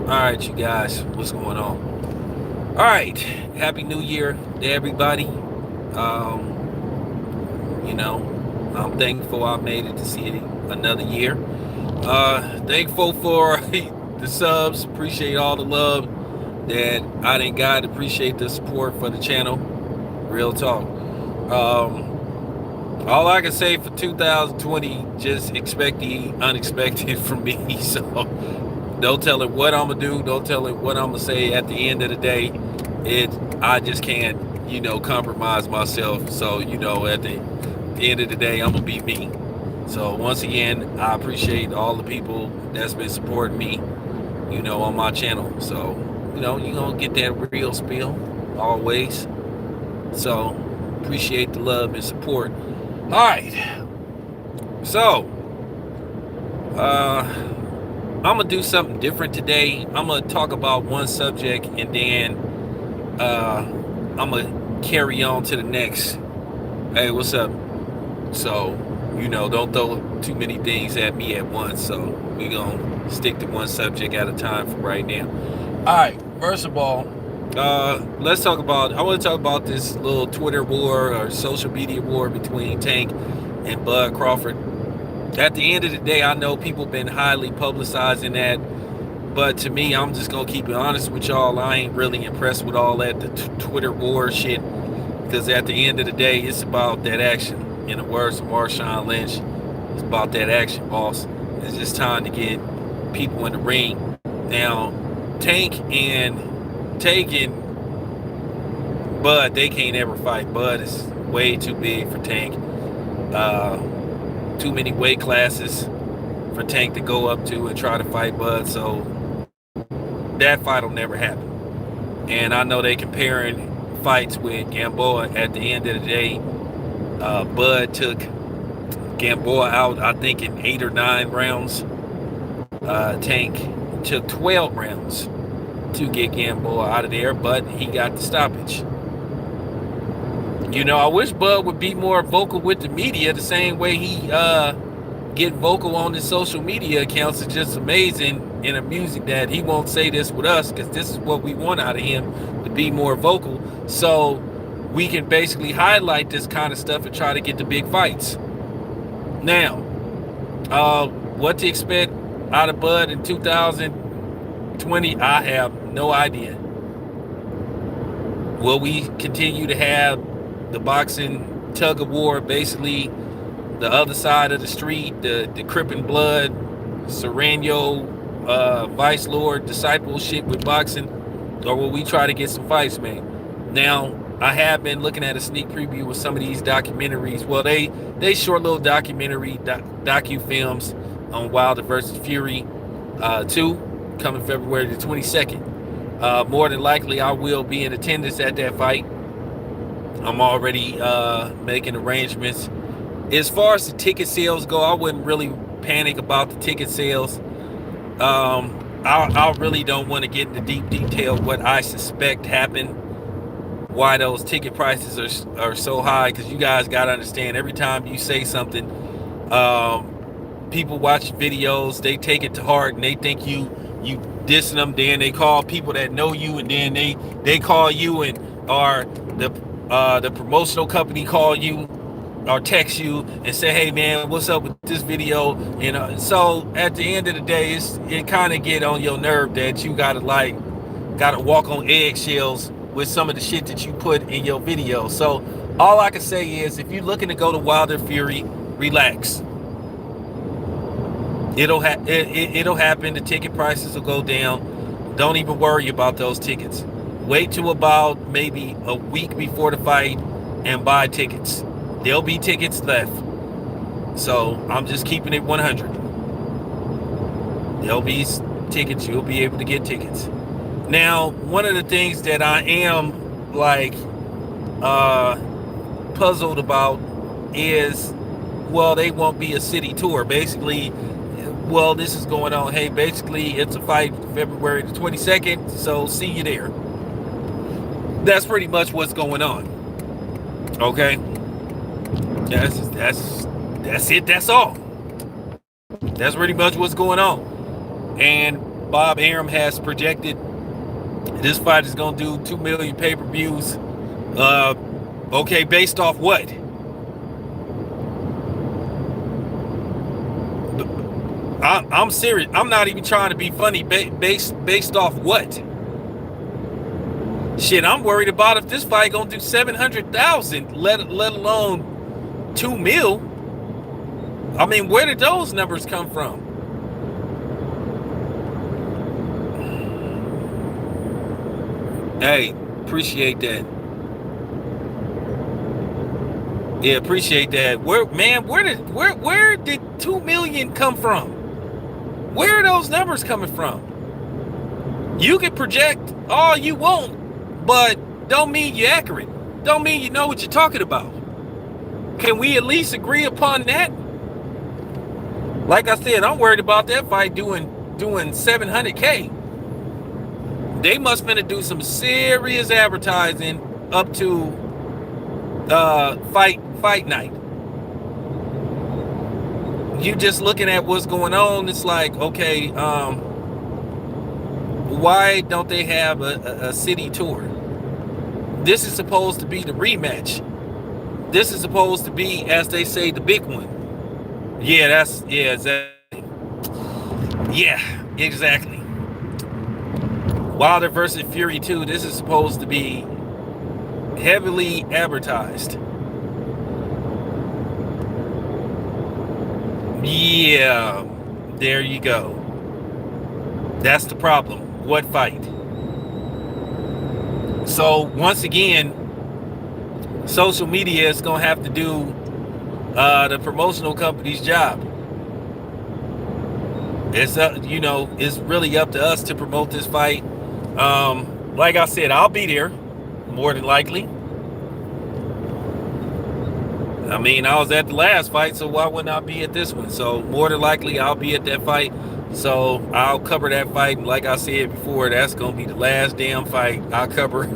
right, you guys, what's going on? All right, happy New Year to everybody. I'm thankful I made it to see another year. Thankful for the subs. Appreciate all the love that I didn't got. Appreciate the support for the channel. Real talk. All I can say for 2020, just expect the unexpected from me. So don't tell it what I'm gonna do. Don't tell it what I'm gonna say. At the end of the day, I just can't, compromise myself. So at the end of the day, I'm gonna be me. So once again, I appreciate all the people that's been supporting me, on my channel. So you're gonna get that real spiel always. So appreciate the love and support. All right. So I'm gonna do something different today. I'm gonna talk about one subject and then I'm gonna carry on to the next. Hey, what's up? So, don't throw too many things at me at once. So we gonna stick to one subject at a time for right now. All right. First of all, let's talk about. I want to talk about this little Twitter war or social media war between Tank and Bud Crawford. At the end of the day, I know people been highly publicizing that, but to me, I'm just gonna keep it honest with y'all. I ain't really impressed with all that Twitter war shit, because at the end of the day, it's about that action. In the words of Marshawn Lynch, it's about that action, boss. It's just time to get people in the ring. Now, Tank and Bud, they can't ever fight. Bud is way too big for Tank. Too many weight classes for Tank to go up to and try to fight Bud. So that fight will never happen. And I know they comparing fights with Gamboa. At the end of the day, Bud took Gamboa out, I think, in 8 or 9 rounds. Tank took 12 rounds to get Gamboa out of there, but he got the stoppage. I wish Bud would be more vocal with the media the same way he get vocal on his social media accounts. It's just amazing and amusing that he won't say this with us, because this is what we want out of him, to be more vocal, so we can basically highlight this kind of stuff and try to get the big fights. Now, what to expect out of Bud in 2020, I have no idea. Will we continue to have the boxing tug of war, basically the other side of the street, the Crippin' Blood, Serrano, Vice Lord discipleship with boxing, or will we try to get some fights, man? Now, I have been looking at a sneak preview with some of these documentaries. Well, they short little documentary docu films on Wilder versus Fury 2 coming February the 22nd. More than likely, I will be in attendance at that fight. I'm already making arrangements. As far as the ticket sales go, I wouldn't really panic about the ticket sales. I really don't want to get into deep detail what I suspect happened, why those ticket prices are so high, because you guys got to understand, every time you say something, people watch videos, they take it to heart, and they think you dissing them. Then they call people that know you, and then they call you, and or the promotional company call you or text you and say, hey man, what's up with this video? So at the end of the day, it kind of get on your nerve that you gotta walk on eggshells with some of the shit that you put in your video. So all I can say is, if you're looking to go to Wilder Fury, relax. It'll happen. The ticket prices will go down. Don't even worry about those tickets. Wait till about maybe a week before the fight and buy tickets. There'll be tickets left. So I'm just keeping it 100. There'll be tickets. You'll be able to get tickets. Now, one of the things that I am puzzled about is, well, they won't be a city tour. Basically, well, this is going on. Hey, basically, it's a fight February the 22nd. So see you there. That's pretty much what's going on. Okay. That's it. That's all. That's pretty much what's going on. And Bob Arum has projected this fight is going to do 2 million pay-per-views. Okay, based off what? I'm serious. I'm not even trying to be funny. Based off what? Shit, I'm worried about if this fight gonna do 700,000, let alone 2 mil. I mean, where did those numbers come from? Hey, appreciate that. Yeah, appreciate that. Where did 2 million come from? Where are those numbers coming from? You can project all you want, but don't mean you're accurate. Don't mean you know what you're talking about. Can we at least agree upon that? Like I said, I'm worried about that fight doing 700K. They must finna do some serious advertising up to fight night. You just looking at what's going on, it's like, okay, why don't they have a city tour? This is supposed to be the rematch. This is supposed to be, as they say, the big one. Yeah, exactly. Yeah, exactly. Wilder versus Fury 2, this is supposed to be heavily advertised. Yeah, there you go. That's the problem. What fight? So once again, social media is gonna have to do the promotional company's job. It's it's really up to us to promote this fight. Like I said, I'll be there, more than likely. I mean, I was at the last fight, so why wouldn't I be at this one? So more than likely, I'll be at that fight. So I'll cover that fight. And like I said before, that's gonna be the last damn fight I'll cover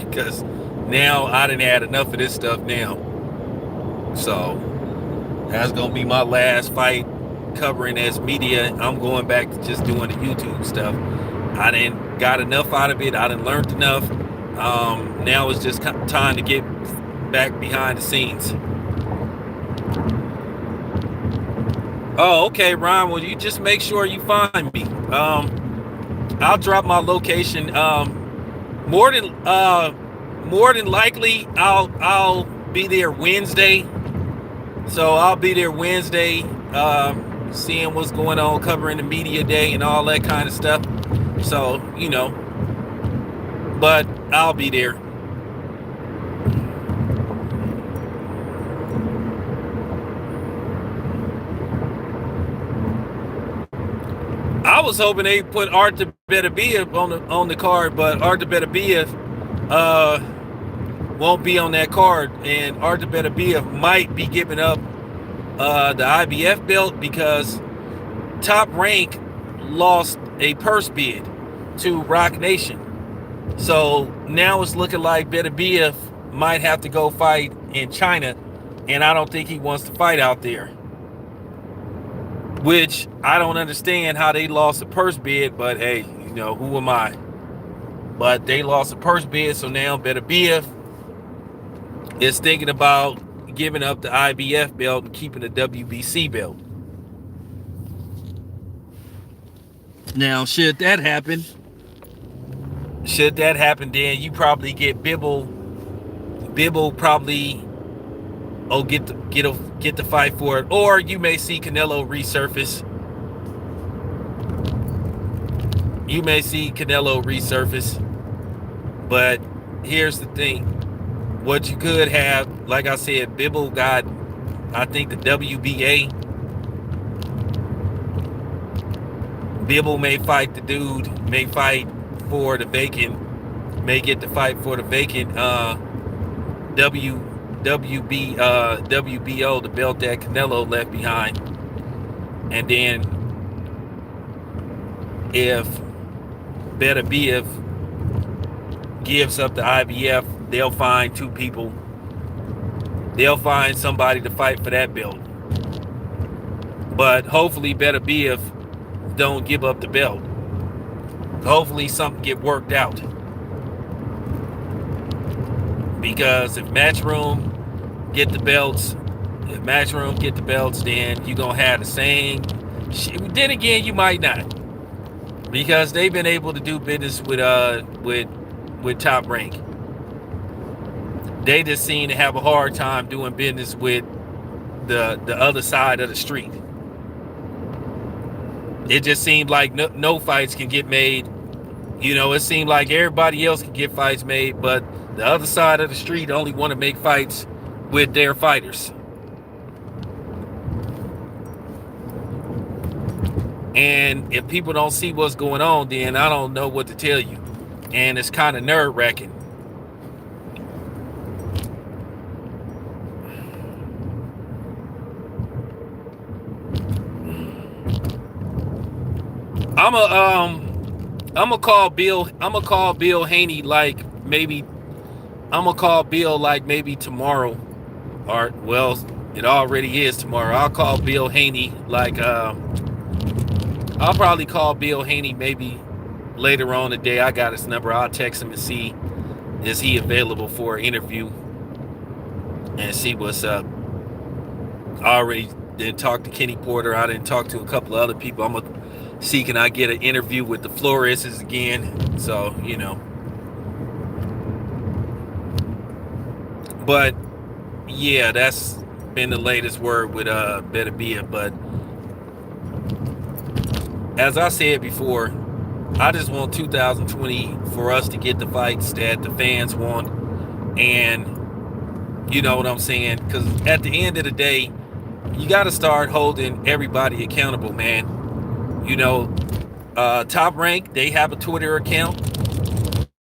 because now I done had enough of this stuff now. So that's gonna be my last fight covering as media. I'm going back to just doing the YouTube stuff. I done got enough out of it. I done learned enough. Now it's just time to get back behind the scenes. Oh, okay, Ron. Well, you just make sure you find me. I'll drop my location. More than likely, I'll be there Wednesday. So I'll be there Wednesday, seeing what's going on, covering the media day and all that kind of stuff. So but I'll be there. I was hoping they put Artur Beterbiev on the card, but Artur Beterbiev won't be on that card, and Artur Beterbiev might be giving up the IBF belt because Top Rank lost a purse bid to Rock Nation. So now it's looking like Beterbiev might have to go fight in China, and I don't think he wants to fight out there. Which I don't understand how they lost a purse bid, but hey, who am I? But they lost a purse bid, so now Beterbiev is thinking about giving up the IBF belt and keeping the WBC belt. Now, should that happen, then you probably get Bibble. Bibble probably get the fight for it, or you may see Canelo resurface. But here's the thing: what you could have, like I said, Bibble got, I think, the WBA. Bibble may fight the dude, may fight for the vacant, may get the fight for the vacant WBO, the belt that Canelo left behind. And then if Beterbiev gives up the IBF, they'll find two people. They'll find somebody to fight for that belt. But hopefully Beterbiev don't give up the belt. Hopefully something get worked out. Because if Matchroom get the belts, then you're gonna have the same shit. Then again, you might not. Because they've been able to do business with Top Rank. They just seem to have a hard time doing business with the other side of the street. It just seemed like no fights can get made. It seemed like everybody else can get fights made, but the other side of the street only want to make fights with their fighters. And if people don't see what's going on, then I don't know what to tell you. And it's kind of nerve-wracking. I'm gonna call Bill Haney like maybe tomorrow, or well, it already is tomorrow. I'll call Bill Haney like I'll probably call Bill Haney maybe later on today. I got his number. I'll text him and see is he available for an interview and see what's up. I already didn't talk to Kenny Porter. I didn't talk to a couple of other people. I'm gonna see can I get an interview with the Floreses again. So, But yeah, that's been the latest word with Beterbiev. But as I said before, I just want 2020 for us to get the fights that the fans want. And you know what I'm saying? Because at the end of the day, you got to start holding everybody accountable, man. Top Rank, they have a Twitter account.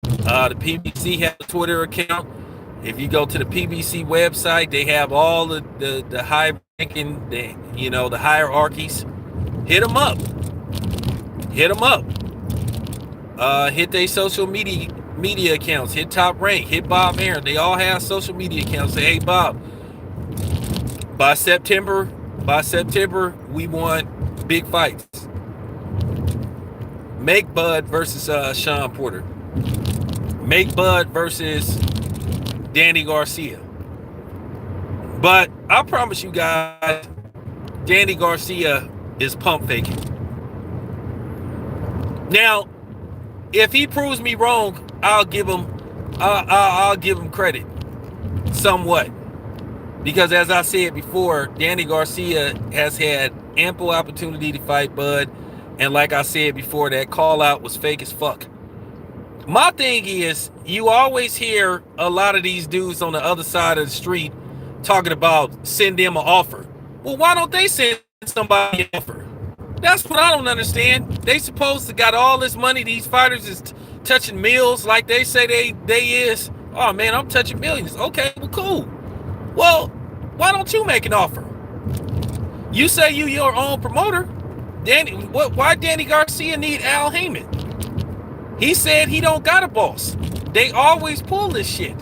The PBC has a Twitter account. If you go to the PBC website, they have all the high ranking, the hierarchies. Hit them up. Hit their social media accounts. Hit Top Rank. Hit Bob Aaron. They all have social media accounts. Say, hey Bob, by September, we want big fights. Make Bud versus Sean Porter. Make Bud versus Danny Garcia. But I promise you guys, Danny Garcia is pump faking. Now, if he proves me wrong, I'll give him credit somewhat. Because as I said before, Danny Garcia has had ample opportunity to fight Bud. And like I said before, that call out was fake as fuck. My thing is, you always hear a lot of these dudes on the other side of the street talking about send them an offer. Well, why don't they send somebody an offer? That's what I don't understand. They supposed to got all this money. These fighters is touching millions like they say they is. Oh man, I'm touching millions. Okay, well cool. Well, why don't you make an offer? You say you your own promoter. Why Danny Garcia need Al Heyman? He said he don't got a boss. They always pull this shit.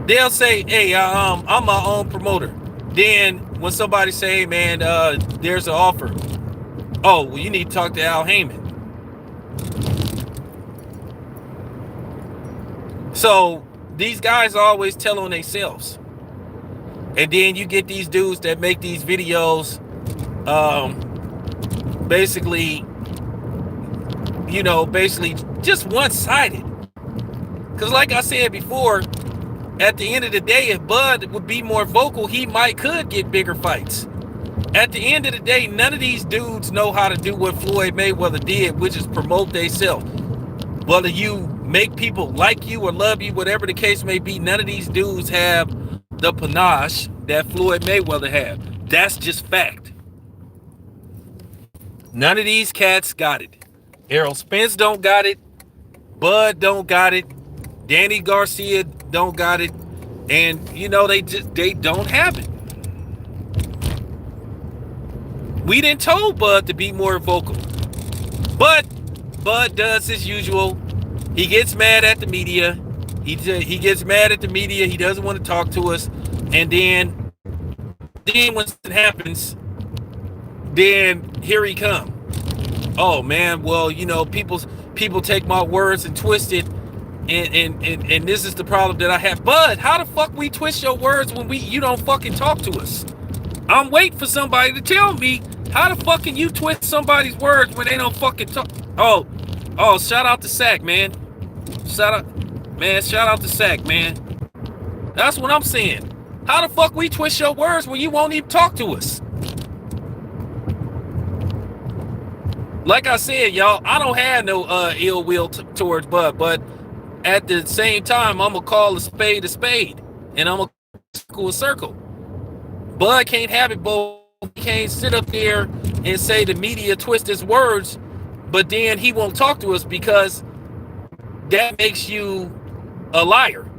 They'll say, hey, I'm my own promoter. Then when somebody say, hey, man, there's an offer. Oh, well, you need to talk to Al Heyman. So these guys always tell on themselves. And then you get these dudes that make these videos basically just one-sided. Because like I said before, at the end of the day, if Bud would be more vocal, he could get bigger fights. At the end of the day, none of these dudes know how to do what Floyd Mayweather did, which is promote themselves. Whether you make people like you or love you, whatever the case may be, none of these dudes have the panache that Floyd Mayweather had. That's just fact. None of these cats got it. Errol Spence don't got it. Bud don't got it. Danny Garcia don't got it. And they don't have it. We didn't told Bud to be more vocal. But Bud does his usual. He gets mad at the media. He gets mad at the media. He doesn't want to talk to us. And then when it happens, then here he come. oh man, well, people take my words and twist it, and this is the problem that I have. Bud, how the fuck we twist your words when you don't fucking talk to us? I'm waiting for somebody to tell me how the fuck can you twist somebody's words when they don't fucking talk. Oh, shout out to Sack, man. Shout out to Sack, man. That's what I'm saying. How the fuck we twist your words when you won't even talk to us? Like I said, y'all, I don't have no ill will towards Bud, but at the same time, I'm gonna call a spade, and I'm gonna circle a circle. Bud can't have it both. He can't sit up there and say the media twist his words, but then he won't talk to us because that makes you a liar.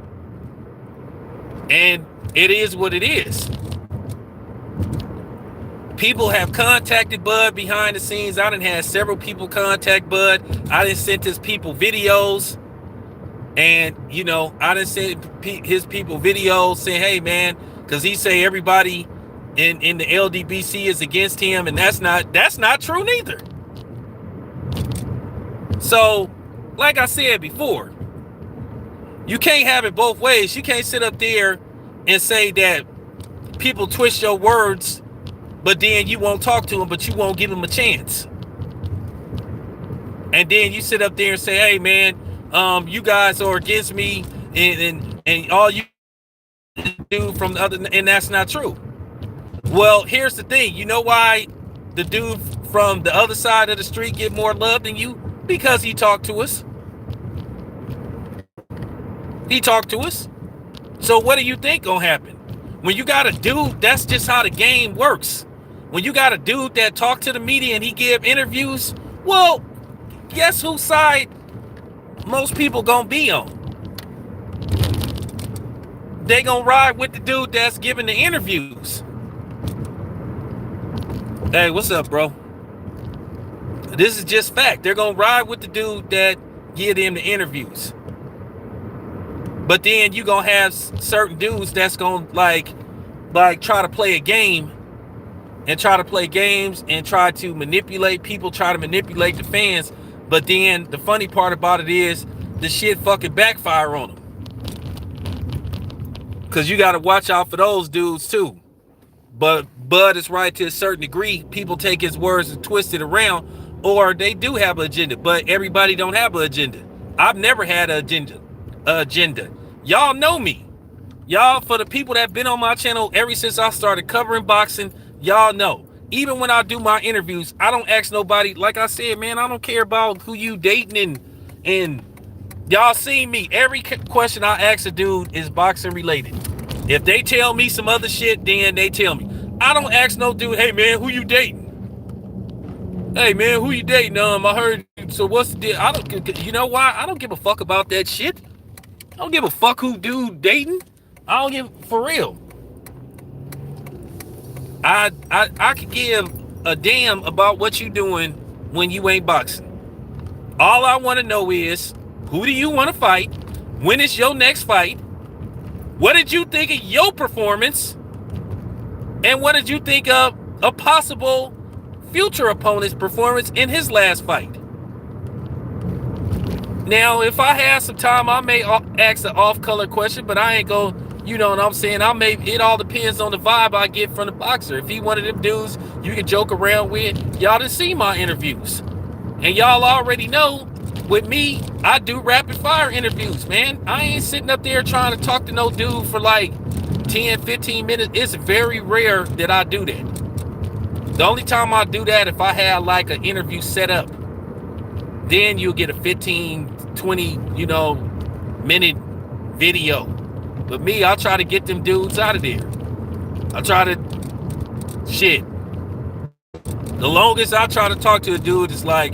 And it is what it is. People have contacted Bud behind the scenes. I done had several people contact Bud. I done sent his people videos. And, I done sent his people videos saying, hey, man, because he say everybody in the LDBC is against him. And that's not true neither. So, like I said before, you can't have it both ways. You can't sit up there and say that people twist your words, but then you won't talk to them, but you won't give them a chance. And then you sit up there and say, hey, man, you guys are against me, and all you do from the other, and that's not true. Well, here's the thing. You know why the dude from the other side of the street get more love than you? Because he talked to us. He talked to us. So what do you think gonna happen? When you got a dude, that's just how the game works. When you got a dude that talk to the media and he give interviews, well, guess whose side most people gonna be on? They gonna ride with the dude that's giving the interviews. Hey, what's up, bro? This is just fact. They're gonna ride with the dude that give them the interviews. But then you gonna have certain dudes that's gonna like try to play a game and try to play games and try to manipulate people, try to manipulate the fans. But then the funny part about it is the shit fucking backfire on them. Cause you gotta watch out for those dudes too. But Bud is right to a certain degree. People take his words and twist it around, or they do have an agenda. But everybody don't have an agenda. I've never had an agenda. Y'all know me. Y'all, for the people that have been on my channel ever since I started covering boxing, y'all know. Even when I do my interviews, I don't ask nobody. Like I said, man, I don't care about who you dating and y'all seen me. Every question I ask a dude is boxing related. If they tell me some other shit, then they tell me. I don't ask no dude, hey man, who you dating? Hey man, who you dating? I heard, so what's the deal? You know why? I don't give a fuck about that shit. I don't give a fuck who dude dating. I don't give, for real. I could give a damn about what you doing when you ain't boxing. All I want to know is, who do you want to fight? When is your next fight? What did you think of your performance? And what did you think of a possible future opponent's performance in his last fight? Now, if I have some time, I may ask an off-color question, but I ain't go, you know what I'm saying? It all depends on the vibe I get from the boxer. If he one of them dudes you can joke around with, y'all done see my interviews. And y'all already know, with me, I do rapid fire interviews, man. I ain't sitting up there trying to talk to no dude for like 10, 15 minutes. It's very rare that I do that. The only time I do that if I have like an interview set up. Then you'll get a 15, 20, minute video. But me, I'll try to get them dudes out of there. I try to, shit. The longest I try to talk to a dude is like,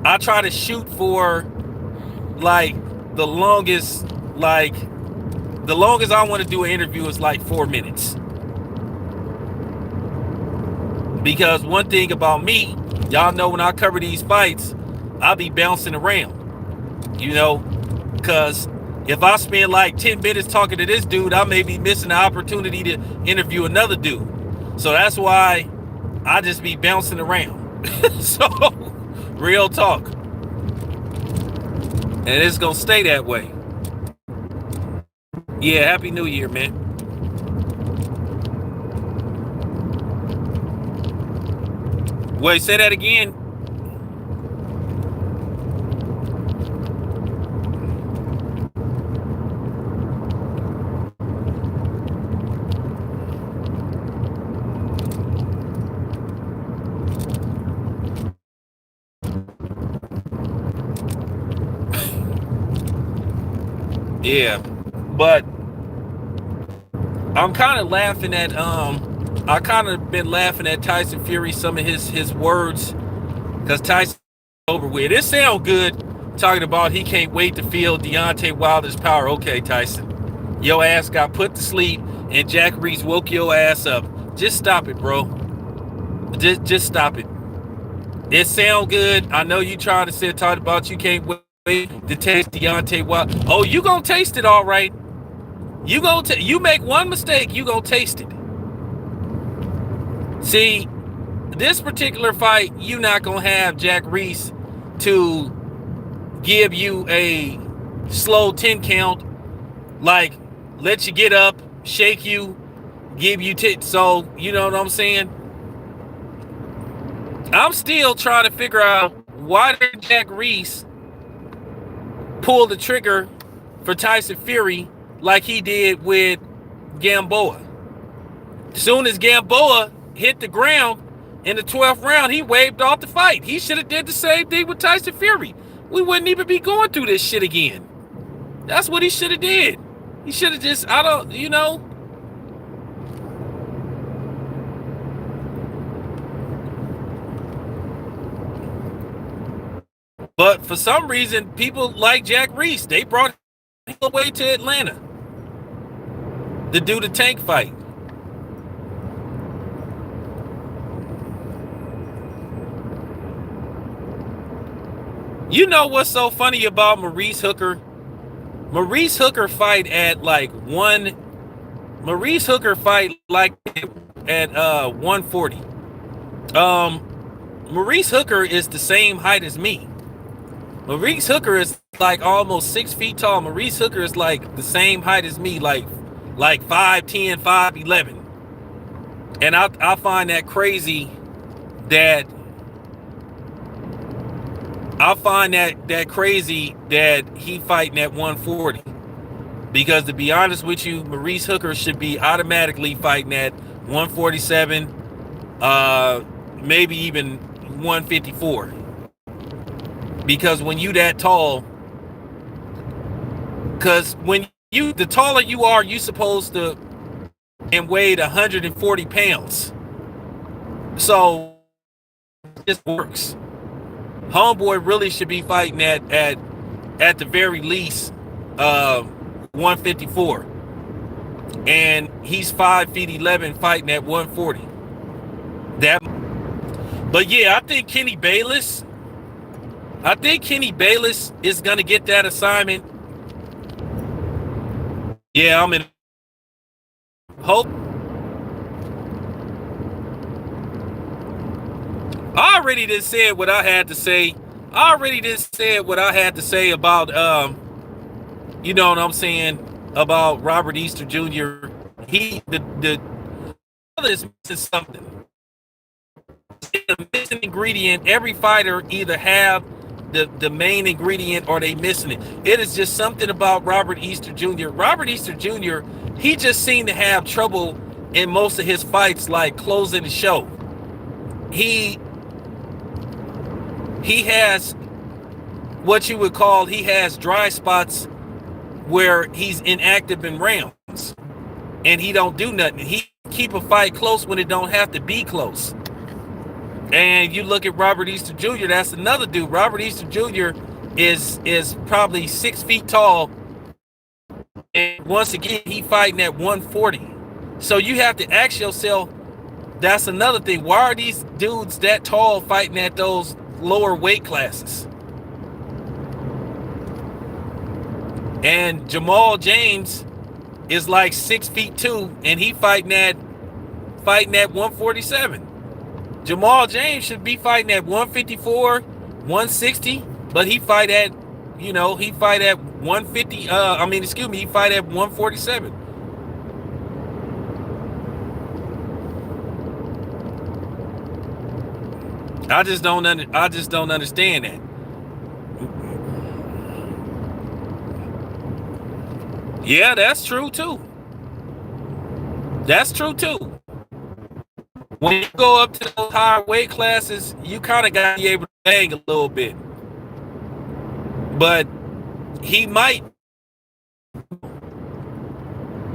I try to shoot for like the longest I want to do an interview is like 4 minutes. Because one thing about me, y'all know when I cover these fights, I'll be bouncing around, because if I spend like 10 minutes talking to this dude, I may be missing the opportunity to interview another dude. So that's why I just be bouncing around. So Real talk. And it's gonna stay that way. Yeah, Happy New Year, man. Wait, say that again. Yeah, but I'm kind of laughing at I kind of been laughing at Tyson Fury, some of his words, because Tyson over with. It sound good talking about he can't wait to feel Deontay Wilder's power. Okay, Tyson, your ass got put to sleep and Jack Reese woke your ass up. Just stop it, bro. Just stop it. It sound good. I know you trying to sit talking about you can't wait to taste Deontay Wilder. Oh, you gonna taste it all right. You make one mistake, you gonna taste it. See, this particular fight, you not gonna have Jack Reese to give you a slow 10 count, like let you get up, shake you, give you so you know what I'm saying? I'm still trying to figure out why did Jack Reese pull the trigger for Tyson Fury like he did with Gamboa. As soon as Gamboa hit the ground in the 12th round, he waved off the fight. He should have did the same thing with Tyson Fury. We wouldn't even be going through this shit again. That's what he should have did. He should have just, But for some reason, people like Jack Reese, they brought him away to Atlanta to do the tank fight. You know what's so funny about Maurice Hooker? Maurice Hooker fight at like Maurice Hooker fight like at 140. Maurice Hooker is the same height as me. Maurice Hooker is like almost 6 feet tall. Maurice Hooker is like the same height as me, like 5'10", 5'11". And I find that crazy that he fighting at 140. Because to be honest with you, Maurice Hooker should be automatically fighting at 147, maybe even 154. Because when you that tall, because the taller you are, you supposed to and weighed 140 pounds. So it just works. Homeboy really should be fighting at the very least 154. And he's 5'11" fighting at 140. But yeah, I think Kenny Bayless is gonna get that assignment. Yeah, I'm in hope. I already just said what I had to say. About you know what I'm saying, about Robert Easter Jr. The other is missing something. It's a missing ingredient. Every fighter either have the main ingredient or they missing it. It is just something about Robert Easter Jr. Robert Easter Jr., he just seemed to have trouble in most of his fights, like closing the show. He has what you would call, he has dry spots where he's inactive in rounds and he don't do nothing. He keep a fight close when it don't have to be close. And you look at Robert Easter Jr., that's another dude. Robert Easter Jr. is probably 6 feet tall. And once again, he fighting at 140. So you have to ask yourself, that's another thing. Why are these dudes that tall fighting at those lower weight classes? And Jamal James is like 6'2", and he fighting at 147. Jamal James should be fighting at 154, 160, but he fight at 150. He fight at 147. I just don't understand that. Yeah, that's true too. That's true too. When you go up to those higher weight classes, you kind of got to be able to bang a little bit. But he might.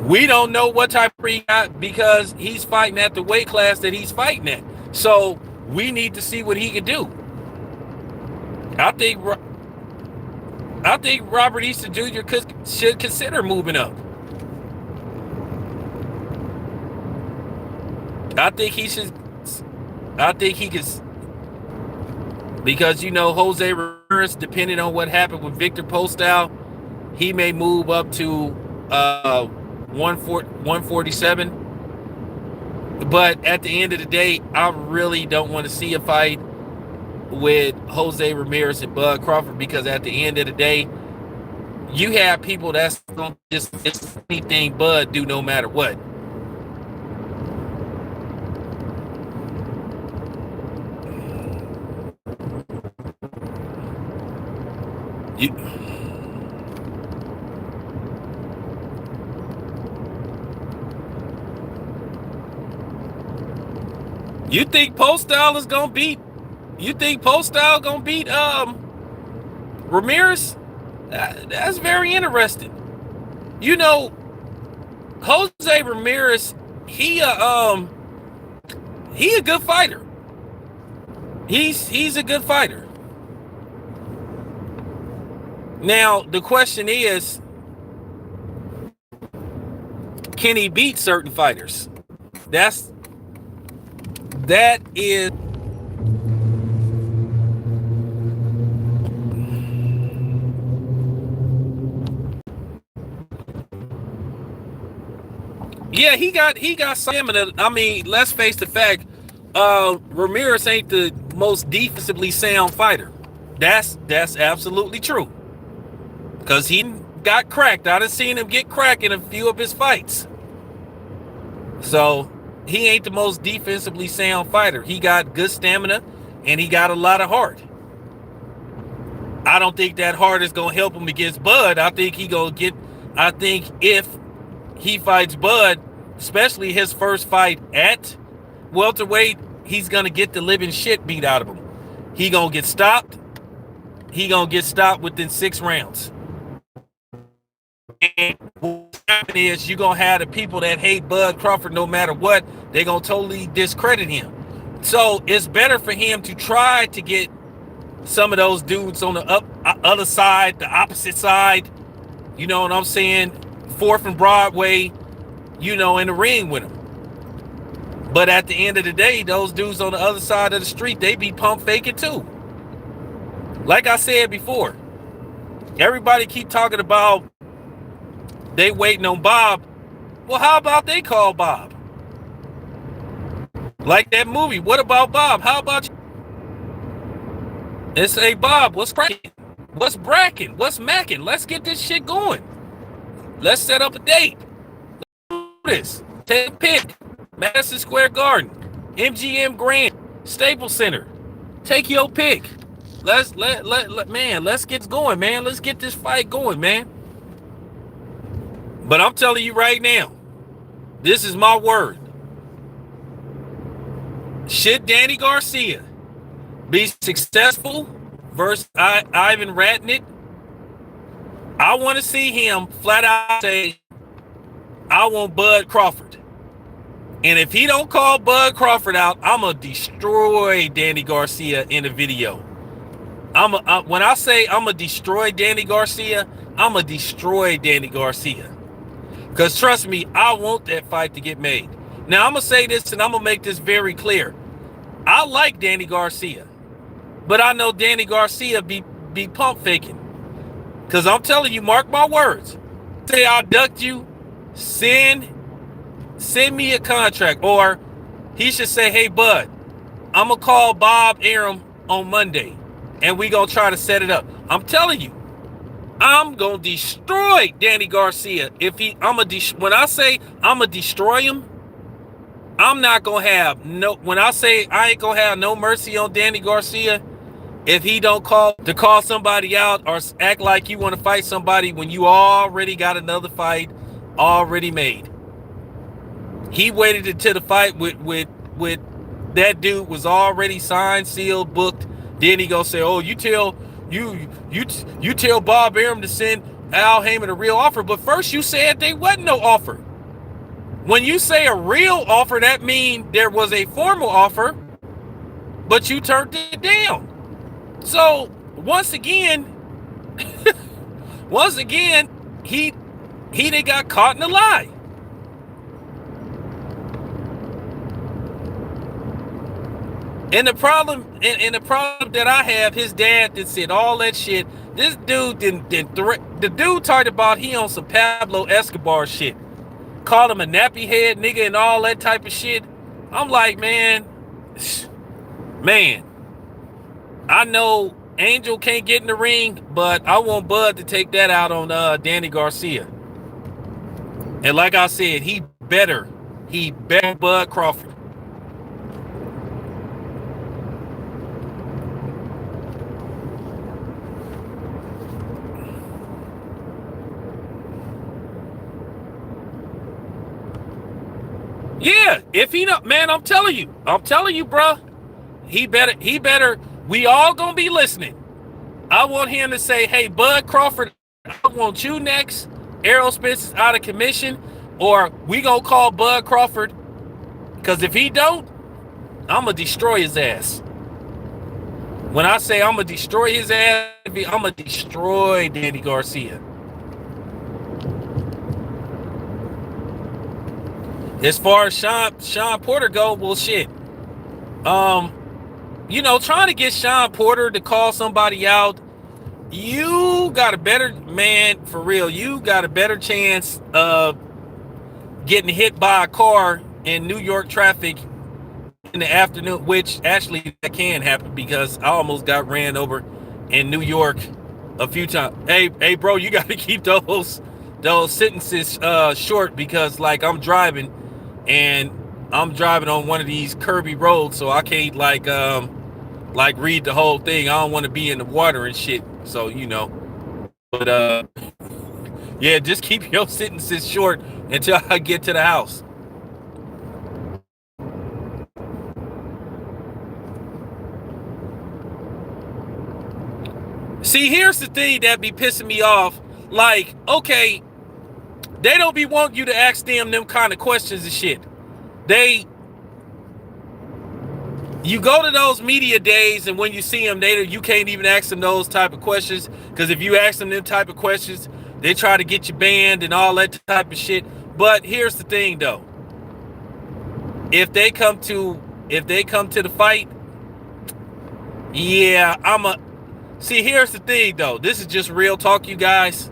We don't know what type of he got because he's fighting at the weight class that he's fighting at. So we need to see what he can do. I think Robert Easter Jr. should consider moving up. I think he should. I think he could, because Jose Ramirez, depending on what happened with Victor Postol, he may move up to 147. But at the end of the day, I really don't want to see a fight with Jose Ramirez and Bud Crawford, because at the end of the day, you have people that's going to just anything Bud do no matter what. You think Postol is gonna beat? You think Postol gonna beat Ramirez? That's very interesting. Jose Ramirez, he a good fighter. He's a good fighter. Now the question is, can he beat certain fighters? That is. Yeah, he got stamina. I mean, let's face the fact, Ramirez ain't the most defensively sound fighter. That's absolutely true. Because he got cracked. I done seen him get cracked in a few of his fights. So he ain't the most defensively sound fighter. He got good stamina and he got a lot of heart. I don't think that heart is gonna help him against Bud. I think if he fights Bud, especially his first fight at welterweight, he's gonna get the living shit beat out of him. He gonna get stopped. He gonna get stopped within 6 rounds. And what's happening is you're gonna have the people that hate Bud Crawford no matter what, they're gonna totally discredit him. So it's better for him to try to get some of those dudes on the other side, the opposite side, you know what I'm saying, 4th and Broadway, in the ring with him. But at the end of the day, those dudes on the other side of the street, they be pump faking too. Like I said before, everybody keep talking about they waiting on Bob. Well, how about they call Bob? Like that movie, What About Bob? How about you? And say, Bob, what's cracking? What's bracking? What's macking? Let's get this shit going. Let's set up a date. Let's do this. Take a pick. Madison Square Garden, MGM Grand, Staples Center. Take your pick. Let's get going, man. Let's get this fight going, man. But I'm telling you right now, this is my word. Should Danny Garcia be successful versus Ivan Ratnik, I want to see him flat out say, I want Bud Crawford. And if he don't call Bud Crawford out, I'm going to destroy Danny Garcia in the video. When I say I'm going to destroy Danny Garcia, I'm going to destroy Danny Garcia. Because trust me, I want that fight to get made. Now, I'm going to say this and I'm going to make this very clear. I like Danny Garcia. But I know Danny Garcia be pump faking. Because I'm telling you, mark my words. Say I ducked you, send me a contract. Or he should say, hey, Bud, I'm going to call Bob Arum on Monday. and we gonna try to set it up. I'm telling you, I'm gonna destroy Danny Garcia. When I say I'm gonna destroy him, I'm not gonna have no. When I say I ain't gonna have no mercy on Danny Garcia, if he don't call somebody out or act like you want to fight somebody when you already got another fight already made. He waited until the fight with that dude was already signed, sealed, booked. Then he gonna say, "Oh, you tell Bob Arum to send Al Heyman a real offer." But first you said there wasn't no offer. When you say a real offer, that means there was a formal offer, but you turned it down. So once again, he done got caught in a lie. And the problem that I have, his dad that said all that shit. This dude the dude talked about he on some Pablo Escobar shit. Called him a nappy head nigga and all that type of shit. I'm like, man, I know Angel can't get in the ring, but I want Bud to take that out on Danny Garcia. And like I said, he better Bud Crawford. Yeah, if he not, man, I'm telling you, bro. He better. We all gonna be listening. I want him to say, "Hey, Bud Crawford, I want you next. Errol Spence is out of commission, or we gonna call Bud Crawford. Because if he don't, I'm gonna destroy his ass." When I say I'm gonna destroy his ass, I'm gonna destroy Danny Garcia. As far as Sean Porter go, well, shit. Trying to get Sean Porter to call somebody out, you got a better, man, for real, you got a better chance of getting hit by a car in New York traffic in the afternoon, which actually that can happen because I almost got ran over in New York a few times. Hey, bro, you got to keep those sentences short because, like, I'm driving on one of these curvy roads, so I can't like read the whole thing. I don't want to be in the water and shit. So but yeah, just keep your sentences short until I get to the house. See, here's the thing that be pissing me off. Like, okay, they don't be wanting you to ask them kind of questions and shit. You go to those media days, and when you see them, you can't even ask them those type of questions, because if you ask them type of questions, they try to get you banned and all that type of shit. But here's the thing, though. If they come to the fight, yeah, see, here's the thing, though. This is just real talk, you guys.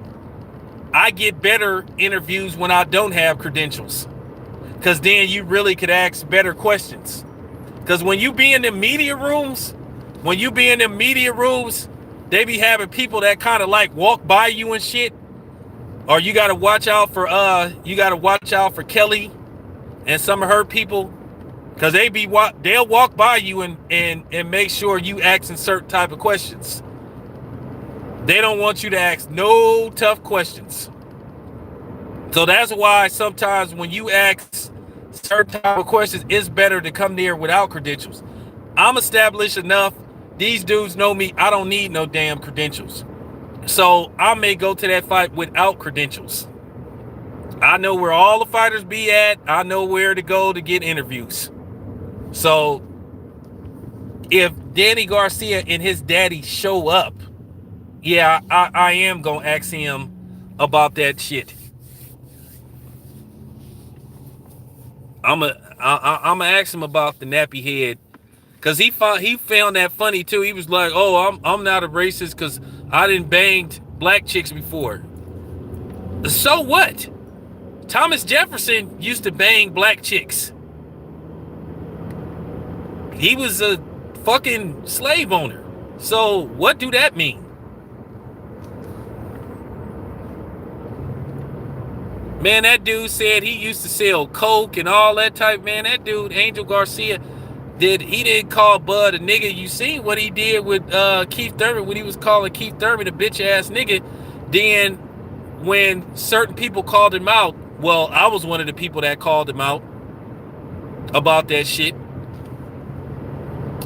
I get better interviews when I don't have credentials, because then you really could ask better questions. Because when you be in the media rooms, they be having people that kind of like walk by you and shit. Or you gotta watch out for Kelly and some of her people, because they'll walk by you and make sure you asking certain type of questions. They don't want you to ask no tough questions. So that's why sometimes when you ask certain type of questions, it's better to come there without credentials. I'm established enough. These dudes know me. I don't need no damn credentials. So I may go to that fight without credentials. I know where all the fighters be at. I know where to go to get interviews. So if Danny Garcia and his daddy show up, yeah, I am gonna ask him about that shit. I'm gonna ask him about the nappy head, cause he found that funny too. He was like, "Oh, I'm not a racist because I didn't banged black chicks before." So what? Thomas Jefferson used to bang black chicks. He was a fucking slave owner. So what do that mean? Man, that dude said he used to sell coke and all that type. Man, that dude, Angel Garcia, he didn't call Bud a nigga. You seen what he did with Keith Thurman when he was calling Keith Thurman a bitch ass nigga. Then when certain people called him out, well, I was one of the people that called him out about that shit.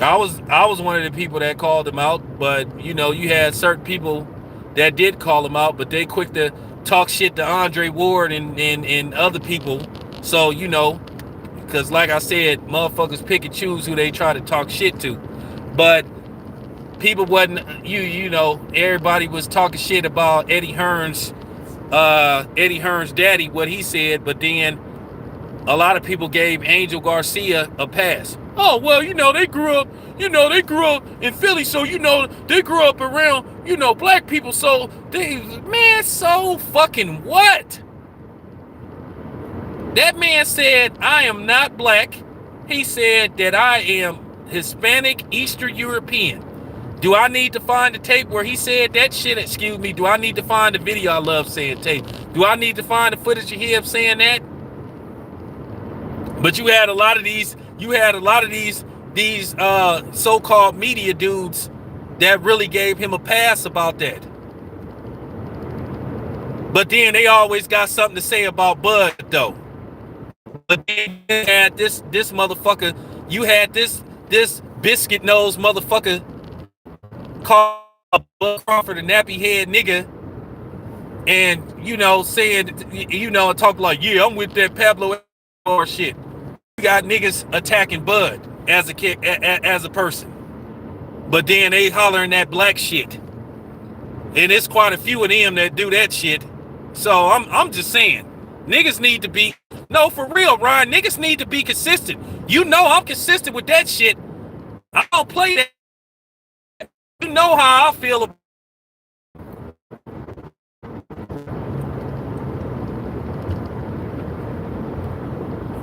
I was one of the people that called him out, but you know, you had certain people that did call him out, but they quick to talk shit to Andre Ward and other people. So, you know, because like I said, motherfuckers pick and choose who they try to talk shit to. But people wasn't, you know, everybody was talking shit about Eddie Hearn's daddy, what he said, but then a lot of people gave Angel Garcia a pass. Oh, well, you know, they grew up in Philly, so, you know, they grew up around, you know, black people, so man, so fucking what? That man said, I am not black. He said that I am Hispanic, Eastern European. Do I need to find the tape where he said that shit? Excuse me. Do I need to find the video? I love saying tape. Do I need to find the footage of him saying that? But you had a lot of these so-called media dudes that really gave him a pass about that. But then they always got something to say about Bud, though. But then you had this motherfucker, you had this biscuit nose motherfucker called Bud Crawford a nappy head nigga, and you know, saying, you know, talk like, yeah, I'm with that Pablo or shit. You got niggas attacking Bud as a kid, as a person, but then they hollering that black shit, and it's quite a few of them that do that shit. So I'm just saying, niggas need to be, no, for real, Ryan, niggas need to be consistent. You know I'm consistent with that shit. I don't play that. You know how I feel about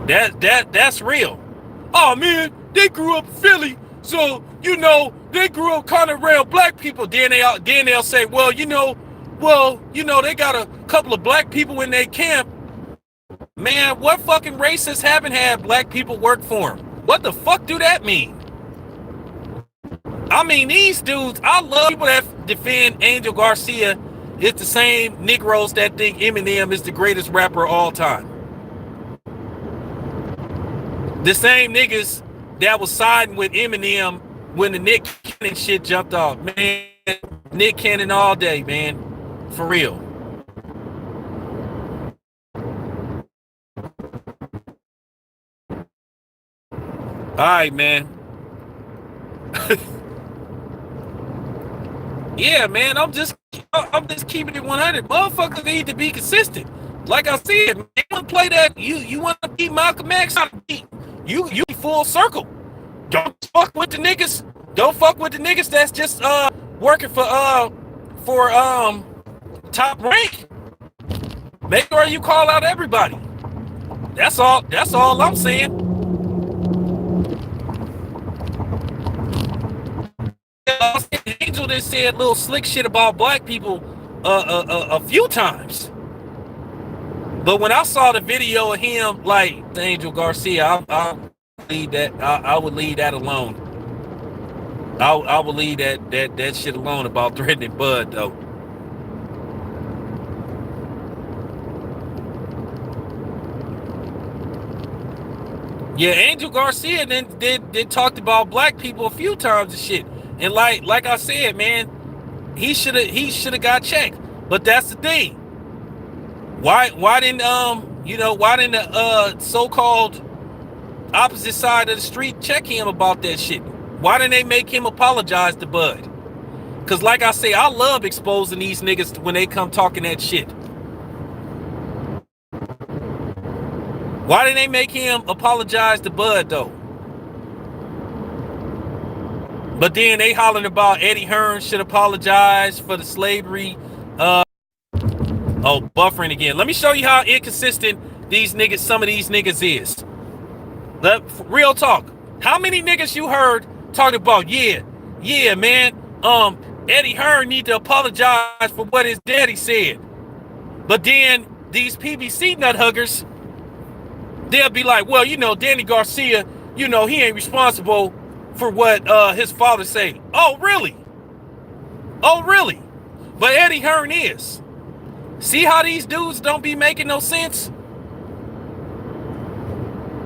that's real. Oh man, they grew up in Philly, so you know they grew up kind of around black people. Then they'll say, well, you know, they got a couple of black people in their camp. Man, what fucking racists haven't had black people work for them? What the fuck do that mean? I mean, these dudes, I love people that defend Angel Garcia. It's the same Negroes that think Eminem is the greatest rapper of all time. The same niggas that was siding with Eminem when the Nick Cannon shit jumped off. Man, Nick Cannon all day, man. For real. Alright, man. Yeah, man, I'm just keeping it 100. Motherfuckers need to be consistent. Like I said, man, you want to play that, you want to beat Malcolm X, you full circle. Don't fuck with the niggas. Don't fuck with the niggas that's just working for top rank. Make sure you call out everybody. That's all I'm saying. Angel just said little slick shit about black people a few times. But when I saw the video of him, like Angel Garcia, I would leave that alone. I would leave that shit alone about threatening Bud, though. Yeah, Angel Garcia then did talked about black people a few times and shit. And like I said, man, he should have got checked. But that's the thing. Why didn't the so-called opposite side of the street check him about that shit? Why didn't they make him apologize to Bud? Cause like I say, I love exposing these niggas when they come talking that shit. Why didn't they make him apologize to Bud though? But then they hollering about Eddie Hearn should apologize for the slavery. Buffering again. Let me show you how inconsistent some of these niggas is. Real talk. How many niggas you heard talking about, yeah, man, Eddie Hearn need to apologize for what his daddy said. But then these PBC nut huggers, they'll be like, well, Danny Garcia, he ain't responsible for what his father say. Oh, really? Oh, really? But Eddie Hearn is. See how these dudes don't be making no sense?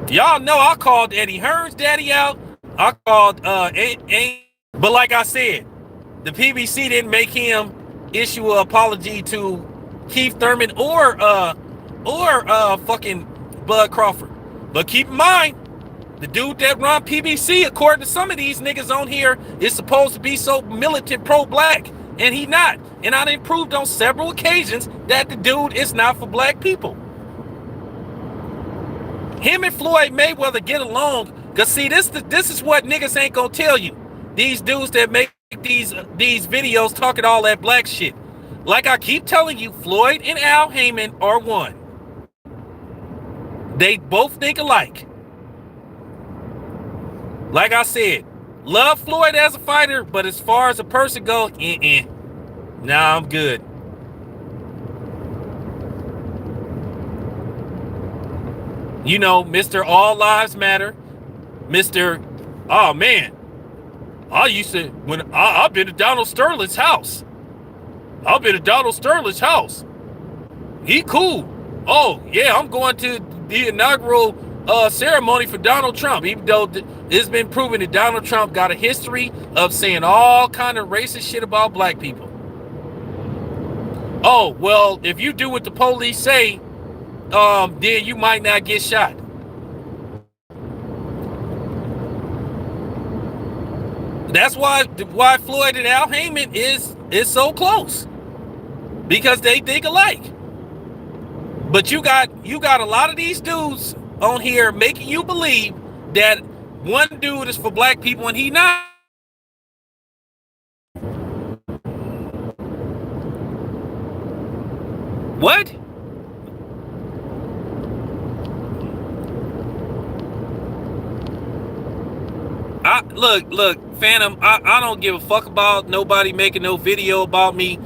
Y'all know I called Eddie Hearn's daddy out. I called but like I said, the PBC didn't make him issue an apology to Keith Thurman or fucking Bud Crawford. But keep in mind, the dude that run PBC, according to some of these niggas on here, is supposed to be so militant pro-black, and he not. And I done proved on several occasions that the dude is not for black people. Him and Floyd Mayweather get along, cause see, this is what niggas ain't gonna tell you. These dudes that make these videos talking all that black shit. Like I keep telling you, Floyd and Al Heyman are one. They both think alike. Like I said, love Floyd as a fighter, but as far as a person goes, nah, I'm good. Mr. All Lives Matter, Mr. Oh man, I've been to Donald Sterling's house. I've been to Donald Sterling's house. He cool. Oh yeah, I'm going to the inaugural ceremony for Donald Trump, even though it's been proven that Donald Trump got a history of saying all kind of racist shit about black people. Oh, well, if you do what the police say, then you might not get shot. That's why Floyd and Al Heyman is so close, because they think alike. But you got a lot of these dudes on here making you believe that one dude is for black people and he not. What? Look, Phantom, I don't give a fuck about nobody making no video about me.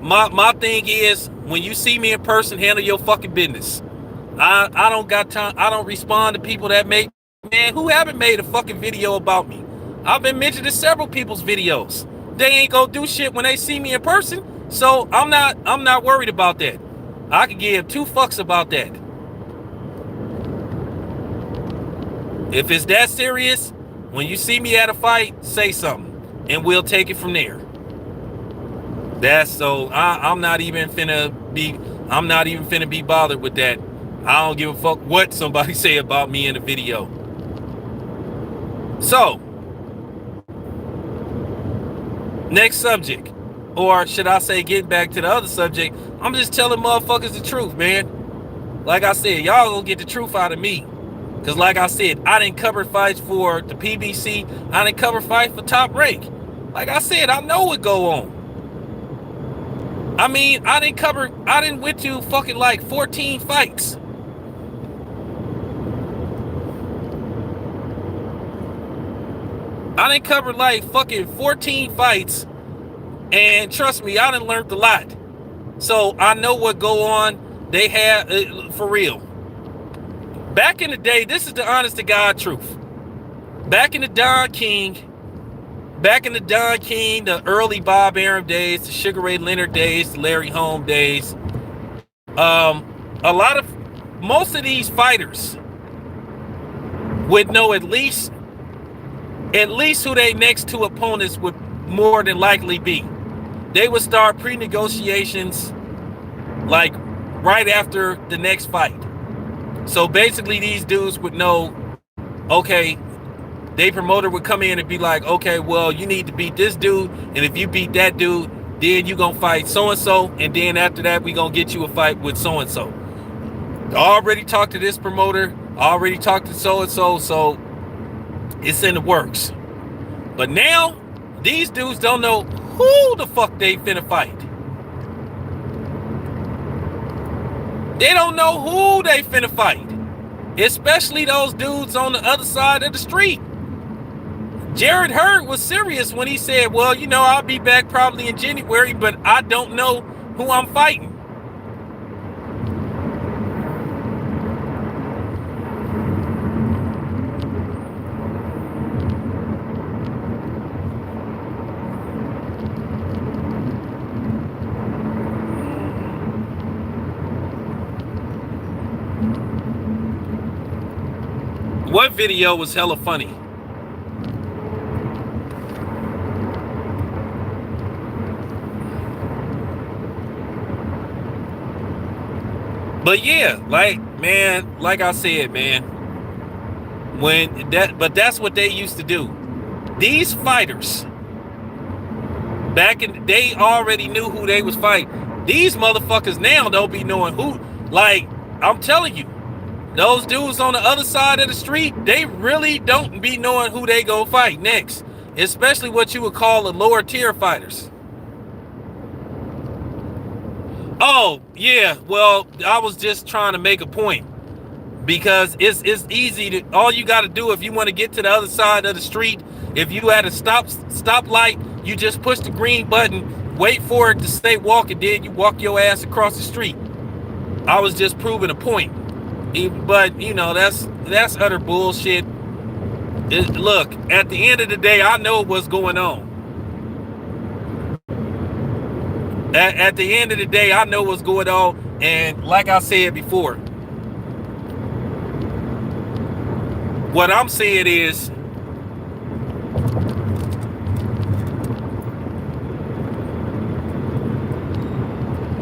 My thing is, when you see me in person, handle your fucking business. I don't got time. I don't respond to people that make, man, who haven't made a fucking video about me. I've been mentioned in several people's videos. They ain't gonna do shit when they see me in person, so I'm not worried about that. I can give two fucks about that. If it's that serious, when you see me at a fight, say something, and we'll take it from there. That's so. I'm not even finna be bothered with that. I don't give a fuck what somebody say about me in the video. So, next subject, or should I say, getting back to the other subject, I'm just telling motherfuckers the truth, man. Like I said, y'all gonna get the truth out of me. Because like I said, I didn't cover fights for the PBC. I didn't cover fights for Top Rank. Like I said, I know what go on. I mean, I didn't went to fucking like 14 fights. I didn't cover like fucking 14 fights. And trust me, I done learned a lot. So I know what go on. They have, for real. Back in the day, this is the honest to God truth. Back in the Don King, the early Bob Arum days, the Sugar Ray Leonard days, the Larry Holmes days, most of these fighters would know at least who they next two opponents would more than likely be. They would start pre-negotiations like right after the next fight. So basically these dudes would know, okay, their promoter would come in and be like, okay, well, you need to beat this dude, and if you beat that dude, then you gonna fight so-and-so, and then after that, we gonna get you a fight with so-and-so. I already talked to this promoter, I already talked to so-and-so, so it's in the works. But now, these dudes don't know who the fuck they finna fight. They don't know who they finna fight. Especially those dudes on the other side of the street. Jared Hurd was serious when he said, well, I'll be back probably in January, but I don't know who I'm fighting. What video was hella funny? But yeah, like I said, man, but that's what they used to do. These fighters, back in, they already knew who they was fighting. These motherfuckers now don't be knowing who. Like, I'm telling you, those dudes on the other side of the street, they really don't be knowing who they go fight next. Especially what you would call the lower tier fighters. Oh, yeah, well, I was just trying to make a point. Because it's easy to, all you got to do if you want to get to the other side of the street, if you at a stoplight, you just push the green button, wait for it to stay walking, then you walk your ass across the street. I was just proving a point. But, that's utter bullshit. Look, at the end of the day, I know what's going on. At the end of the day, I know what's going on. And like I said before, what I'm saying is,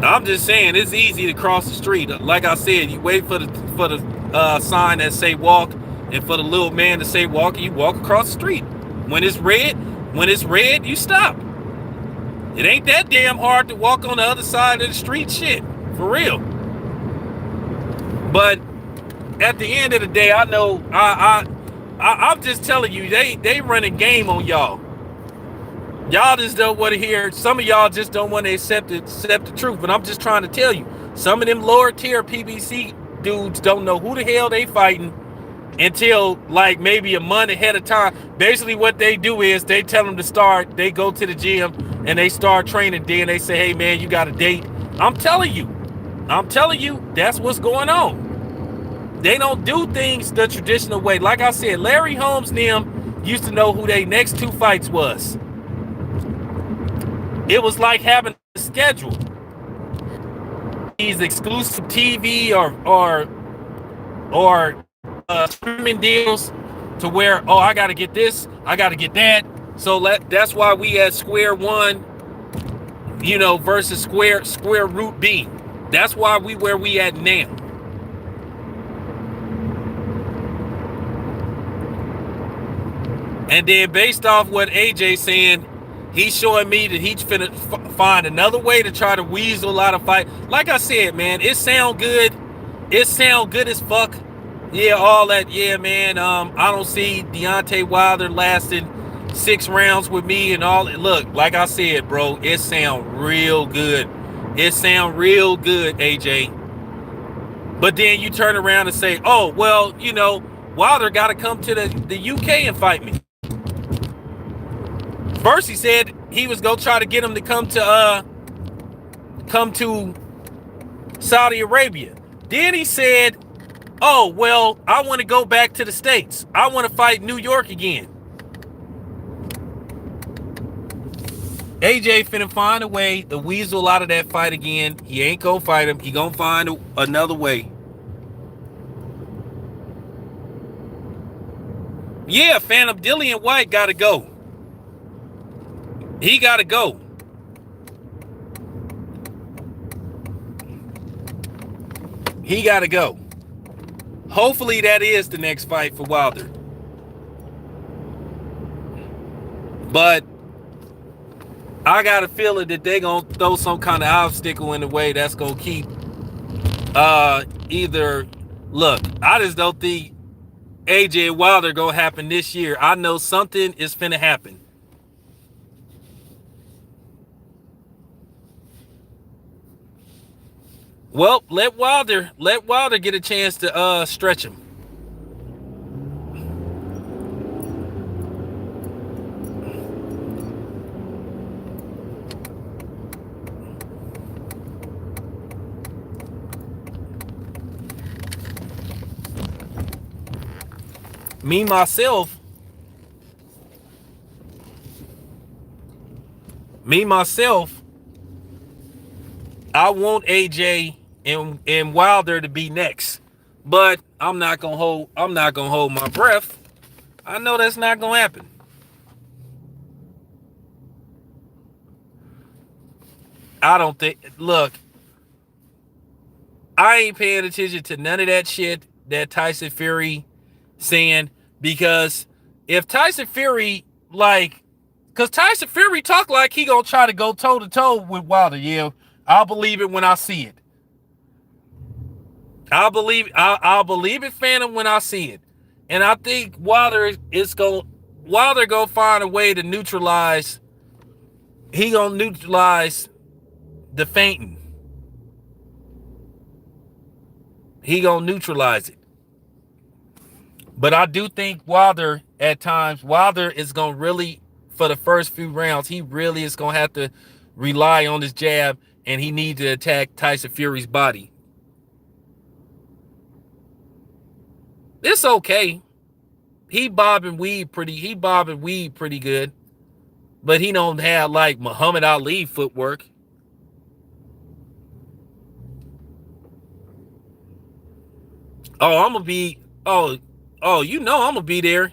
I'm just saying it's easy to cross the street. Like I said, you wait for the sign that say walk, and for the little man to say walk, you walk across the street. When it's red, you stop. It ain't that damn hard to walk on the other side of the street, shit, for real. But at the end of the day, I know I'm just telling you, they run a game on y'all. Y'all just don't want to hear. Some of y'all just don't want to accept the truth. But I'm just trying to tell you, some of them lower tier PBC dudes don't know who the hell they fighting until like maybe a month ahead of time. Basically, what they do is they tell them to start. They go to the gym and they start training. Then they say, "Hey man, you got a date." I'm telling you, that's what's going on. They don't do things the traditional way. Like I said, Larry Holmes and them used to know who their next two fights was. It was like having a schedule. These exclusive TV or streaming deals to where, oh, I got to get this, I got to get that. So that's why we at square one, versus square root B. That's why we where we at now. And then based off what AJ saying, he's showing me that he's finna find another way to try to weasel out of fight. Like I said, man, it sound good. It sound good as fuck. Yeah, all that. Yeah, man. I don't see Deontay Wilder lasting 6 rounds with me and all. Look, like I said, bro, it sound real good. It sound real good, AJ. But then you turn around and say, oh, well, Wilder got to come to the UK and fight me. First, he said he was gonna try to get him to come to Saudi Arabia. Then he said, "Oh well, I want to go back to the States. I want to fight New York again." AJ finna find a way to weasel out of that fight again. He ain't gonna fight him. He gonna find another way. Yeah, Phantom Dillian White gotta go. He got to go. He got to go. Hopefully that is the next fight for Wilder. But I got a feeling that they're going to throw some kind of obstacle in the way that's going to keep either... Look, I just don't think AJ and Wilder going to happen this year. I know something is finna happen. Well, let Wilder get a chance to stretch him. me myself, me myself, I want AJ and Wilder to be next, but I'm not gonna hold my breath. I know that's not gonna happen. I don't think. Look, I ain't paying attention to none of that shit that Tyson Fury saying, because if Tyson Fury, like, because Tyson Fury talk like he gonna try to go toe to toe with Wilder. Yeah, I'll believe it when I see it. I'll believe it, Phantom, when I see it. And I think Wilder gonna find a way to neutralize. He gonna neutralize the fainting. He gonna neutralize it. But I do think Wilder is gonna really, for the first few rounds, he really is gonna have to rely on his jab, and he needs to attack Tyson Fury's body. It's okay. He bob and weave pretty good. But he don't have like Muhammad Ali footwork. Oh, I'm gonna be you know I'm gonna be there.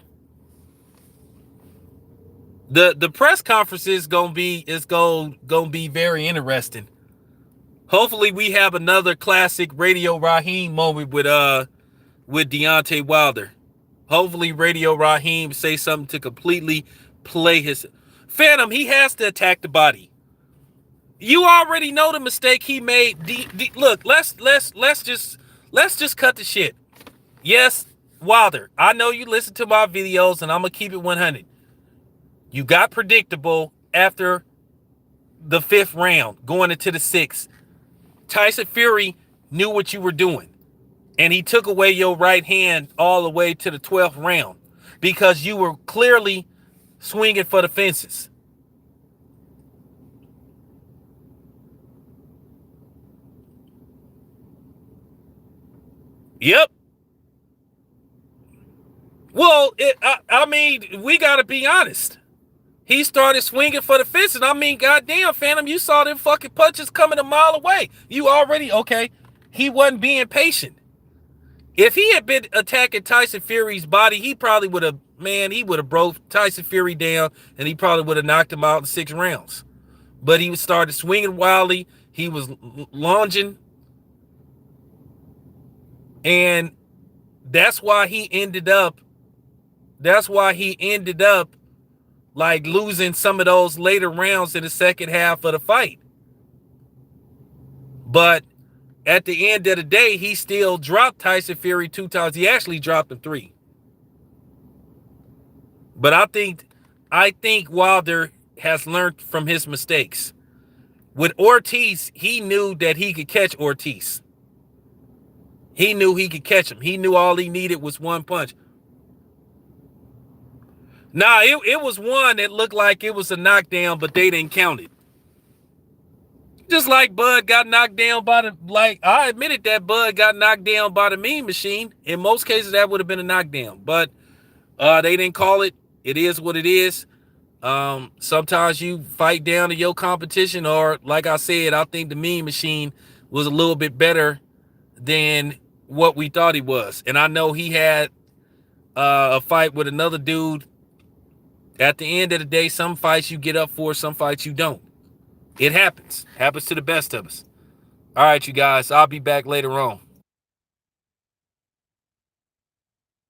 The press conference is gonna be very interesting. Hopefully we have another classic Radio Raheem moment with Deontay Wilder. Hopefully Radio Raheem say something to completely play his Phantom. He has to attack the body. You already know the mistake he made. Look, let's just cut the shit. Yes, Wilder, I know you listen to my videos, and I'm gonna keep it 100. You got predictable after the 5th round, going into the 6th. Tyson Fury knew what you were doing, and he took away your right hand all the way to the 12th round because you were clearly swinging for the fences. Yep. Well, I mean, we got to be honest. He started swinging for the fences. I mean, goddamn, Phantom, you saw them fucking punches coming a mile away. You already, okay, he wasn't being patient. If he had been attacking Tyson Fury's body, he probably would have, he would have broke Tyson Fury down, and he probably would have knocked him out in 6 rounds. But he started swinging wildly. He was lunging. And that's why he ended up like losing some of those later rounds in the second half of the fight. But at the end of the day, he still dropped Tyson Fury 2 times. He actually dropped him 3. But I think Wilder has learned from his mistakes. With Ortiz, he knew that he could catch Ortiz. He knew he could catch him. He knew all he needed was one punch. Nah, it was one that looked like it was a knockdown, but they didn't count it. Just like Bud got knocked down I admitted that Bud got knocked down by the Mean Machine. In most cases, that would have been a knockdown, but they didn't call it. It is what it is. Sometimes you fight down to your competition, or like I said, I think the Mean Machine was a little bit better than what we thought he was. And I know he had a fight with another dude. At the end of the day, some fights you get up for, some fights you don't. It happens. Happens to the best of us. All right, you guys. I'll be back later on.